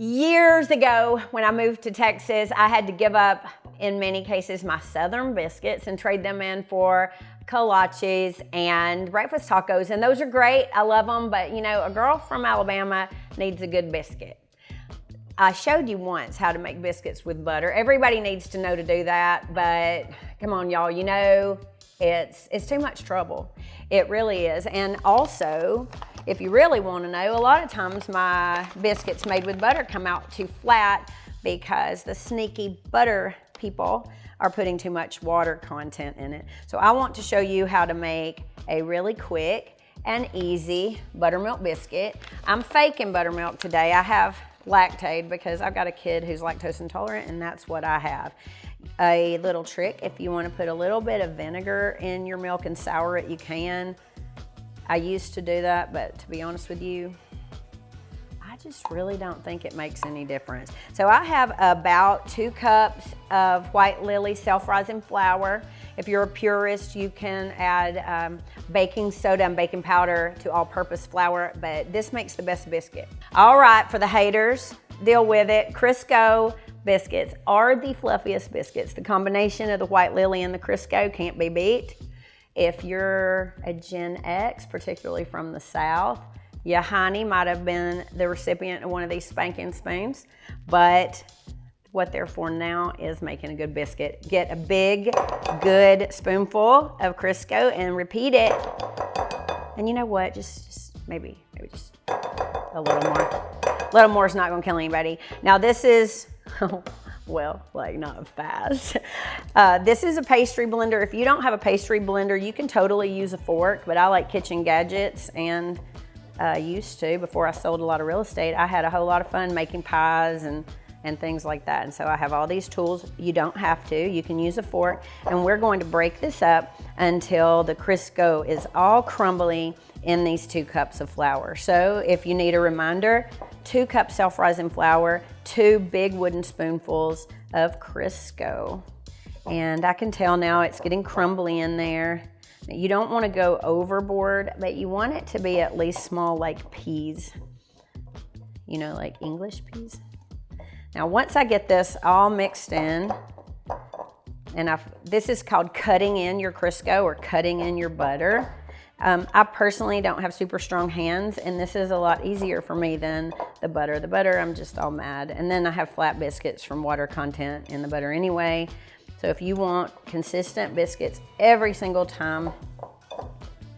Years ago, when I moved to Texas, I had to give up, in many cases, my Southern biscuits and trade them in for kolaches and breakfast tacos. And those are great. I love them. But, you know, a girl from Alabama needs a good biscuit. I showed you once how to make biscuits with butter. Everybody needs to know to do that. But come on, y'all, you know, it's too much trouble. It really is. And also, if you really want to know, a lot of times my biscuits made with butter come out too flat because the sneaky butter people are putting too much water content in it. So I want to show you how to make a really quick and easy buttermilk biscuit. I'm faking buttermilk today. I have Lactaid because I've got a kid who's lactose intolerant, and that's what I have. A little trick, if you want to put a little bit of vinegar in your milk and sour it, you can. I used to do that, but to be honest with you, I just really don't think it makes any difference. So I have about 2 cups of white lily self-rising flour. If you're a purist, you can add baking soda and baking powder to all-purpose flour, but this makes the best biscuit. All right, for the haters, deal with it. Crisco biscuits are the fluffiest biscuits. The combination of the white lily and the Crisco can't be beat. If you're a Gen X, particularly from the South, your honey might have been the recipient of one of these spanking spoons, but what they're for now is making a good biscuit. Get a big, good spoonful of Crisco and repeat it. And you know what? Just maybe just a little more. A little more is not gonna kill anybody. Now this is, well, like not fast. This is a pastry blender. If you don't have a pastry blender, you can totally use a fork, but I like Kitchen Gadgets and used to, before I sold a lot of real estate, I had a whole lot of fun making pies and things like that. And so I have all these tools. You don't have to, you can use a fork. And we're going to break this up until the Crisco is all crumbly in these 2 cups of flour. So if you need a reminder, 2 cups self-rising flour, 2 big wooden spoonfuls of Crisco. And I can tell now it's getting crumbly in there. You don't want to go overboard, but you want it to be at least small, like peas. You know, like English peas. Now, once I get this all mixed in, and this is called cutting in your Crisco or cutting in your butter. I personally don't have super strong hands, and this is a lot easier for me than the butter. The butter, I'm just all mad. And then I have flat biscuits from water content in the butter anyway. So if you want consistent biscuits every single time,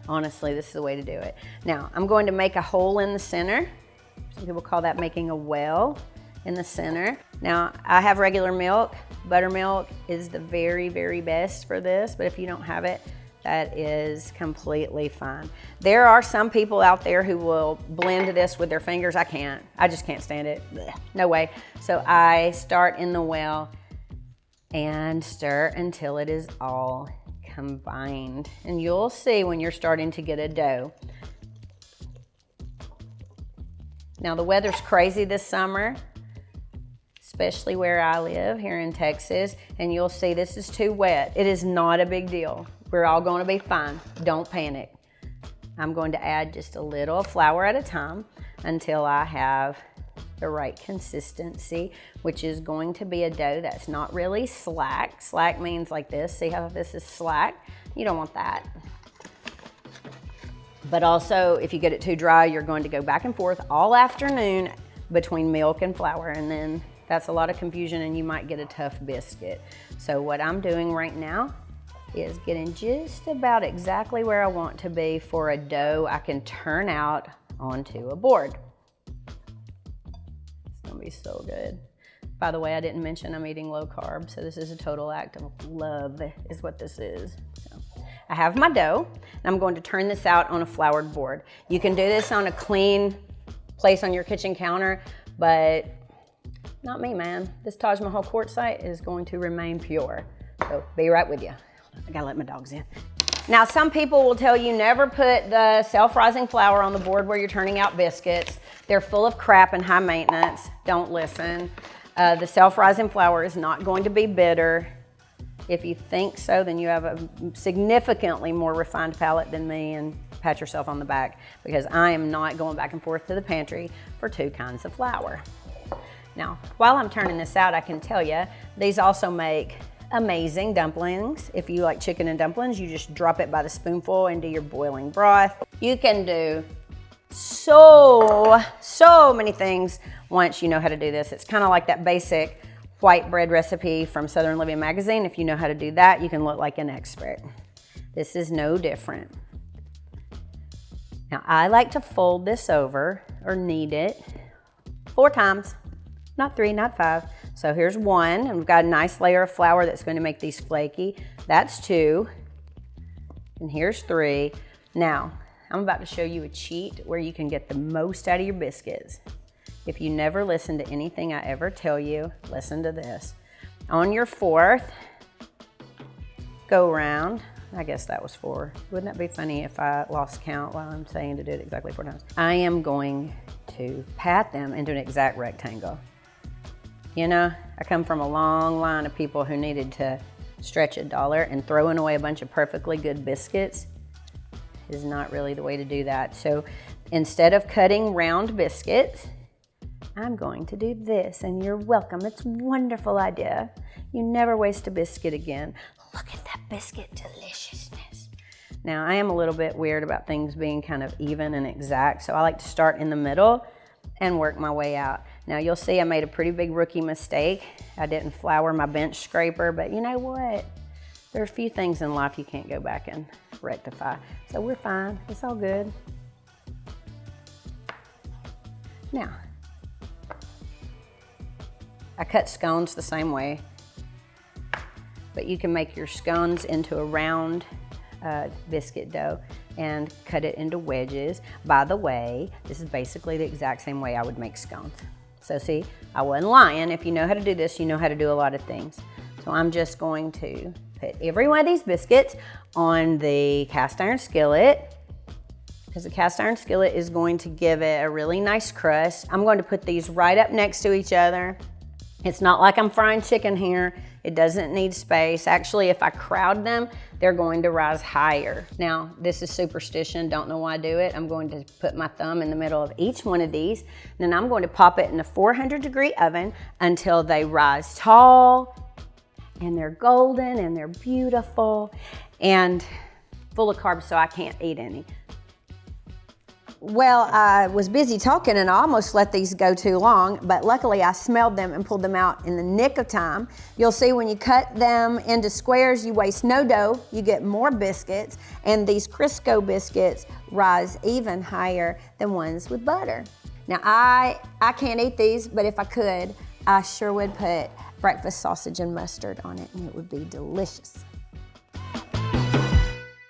honestly, this is the way to do it. Now, I'm going to make a hole in the center. Some people call that making a well in the center. Now, I have regular milk. Buttermilk is the very, very best for this, but if you don't have it, that is completely fine. There are some people out there who will blend this with their fingers. I can't. I just can't stand it. Blech, no way. So I start in the well and stir until it is all combined. And you'll see when you're starting to get a dough. Now the weather's crazy this summer, especially where I live here in Texas, and you'll see this is too wet. It is not a big deal. We're all going to be fine. Don't panic. I'm going to add just a little flour at a time until I have the right consistency, which is going to be a dough that's not really slack. Slack means like this. See how this is slack? You don't want that. But also, if you get it too dry, you're going to go back and forth all afternoon between milk and flour, and then that's a lot of confusion and you might get a tough biscuit. So what I'm doing right now is getting just about exactly where I want to be for a dough I can turn out onto a board. It's gonna be so good. By the way, I didn't mention I'm eating low carb, so this is a total act of love is what this is. So I have my dough, and I'm going to turn this out on a floured board. You can do this on a clean place on your kitchen counter, but not me, man. This Taj Mahal quartzite is going to remain pure. So be right with you. I gotta let my dogs in. Now, some people will tell you never put the self-rising flour on the board where you're turning out biscuits. They're full of crap and high maintenance. Don't listen. The self-rising flour is not going to be bitter. If you think so, then you have a significantly more refined palate than me, and pat yourself on the back, because I am not going back and forth to the pantry for 2 kinds of flour. Now, while I'm turning this out, I can tell you, these also make amazing dumplings. If you like chicken and dumplings, you just drop it by the spoonful into your boiling broth. You can do so many things once you know how to do this. It's kind of like that basic white bread recipe from Southern Living magazine. If you know how to do that, you can look like an expert. This is no different. Now, I like to fold this over or knead it 4 times, not 3, not 5. So here's 1, and we've got a nice layer of flour that's going to make these flaky. That's 2, and here's 3. Now, I'm about to show you a cheat where you can get the most out of your biscuits. If you never listen to anything I ever tell you, listen to this. On your 4th go round, I guess that was 4. Wouldn't that be funny if I lost count while I'm saying to do it exactly 4 times? I am going to pat them into an exact rectangle. You know, I come from a long line of people who needed to stretch $1, and throwing away a bunch of perfectly good biscuits is not really the way to do that. So instead of cutting round biscuits, I'm going to do this, and you're welcome. It's a wonderful idea. You never waste a biscuit again. Look at that biscuit deliciousness. Now, I am a little bit weird about things being kind of even and exact, so I like to start in the middle and work my way out. Now, you'll see I made a pretty big rookie mistake. I didn't flour my bench scraper, but you know what? There are a few things in life you can't go back and rectify. So we're fine, it's all good. Now, I cut scones the same way, but you can make your scones into a round biscuit dough and cut it into wedges. By the way, this is basically the exact same way I would make scones. So see, I wasn't lying. If you know how to do this, you know how to do a lot of things. So I'm just going to put every one of these biscuits on the cast iron skillet, because the cast iron skillet is going to give it a really nice crust. I'm going to put these right up next to each other. It's not like I'm frying chicken here. It doesn't need space. Actually, if I crowd them, they're going to rise higher. Now, this is superstition. Don't know why I do it. I'm going to put my thumb in the middle of each one of these, and then I'm going to pop it in a 400-degree oven until they rise tall, and they're golden, and they're beautiful, and full of carbs, so I can't eat any. Well, I was busy talking and I almost let these go too long, but luckily I smelled them and pulled them out in the nick of time. You'll see when you cut them into squares, you waste no dough, you get more biscuits, and these Crisco biscuits rise even higher than ones with butter. Now, I can't eat these, but if I could, I sure would put breakfast sausage and mustard on it, and it would be delicious.